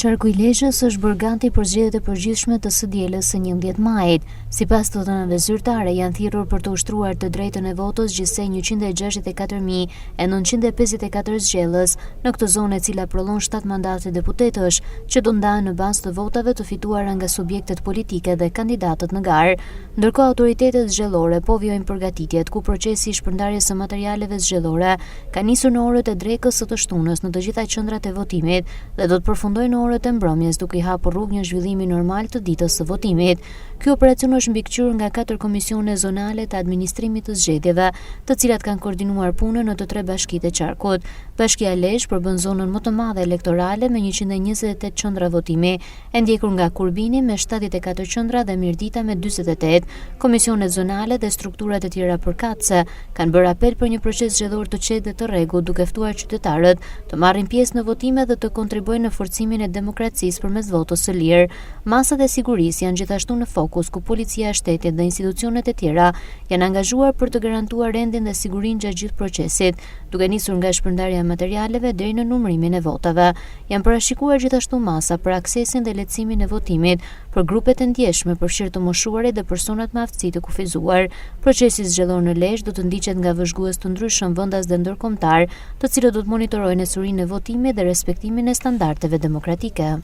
Qarku i Lezhës është bërë ganti për zgjedhjet e përgjithshme të së dielës së 11 majit. Sipas të dhënave zyrtare, janë thirrur për të ushtruar të drejtën e votës gjithsej 164.954 zgjedhës në këtë zonë e cila prolon 7 mandate deputetësh, që do ndahen në bazë të votave të fituara nga subjektet politike dhe kandidatët në garë. Ndërkohë autoritetet zgjedhore po vjojnë përgatitjet ku procesi i shpërndarjes së materialeve zgjedhore ka nisur në orët e drekës së të shtunës në të gjitha qendrat e votimit dhe do të përfundojë në orët e mbrëmjes, duke i hapur rrugë një zhvillimi normal të ditës së votimit. Ky operacion është mbikëqyrur nga 4 komisione zonale të administrimit të zgjedhjeve, të cilat kanë koordinuar punën në të 3 bashkitë e qarkut. Bashkia Lezhë përbën zonën më të madhe elektorale me 128 qendra votimi, e ndjekur nga Kurbini me 74 qendra dhe Mirdita me 48. Komisionet zonale dhe strukturat e tjera përkatëse kanë bërë apel për një proces zgjedhor të qetë dhe të rregullt, duke ftuar qytetarët të marrin pjesë në votime dhe të kontribuojnë në forcimin e demokracisë përmes votës së lirë. Masat e sigurisë janë gjithashtu në fokus, ku policia, shteti dhe institucionet e tjera janë angazhuar për të garantuar rendin dhe sigurinë gjatë gjithë procesit, duke nisur nga shpërndarja e materialeve deri në numërimin e votave. Janë parashikuar gjithashtu masa për aksesin dhe lehtësimin e votimit për grupet e ndjeshme, përfshirë të moshuarit dhe personat me aftësi të kufizuar. Procesi zgjedhor në Lezhë do të ndiqet nga vëzhgues të ndryshëm vendas dhe ndërkombëtar, të cilët do të monitorojnë nesurinë e votimit dhe respektimin e standardeve demokratike.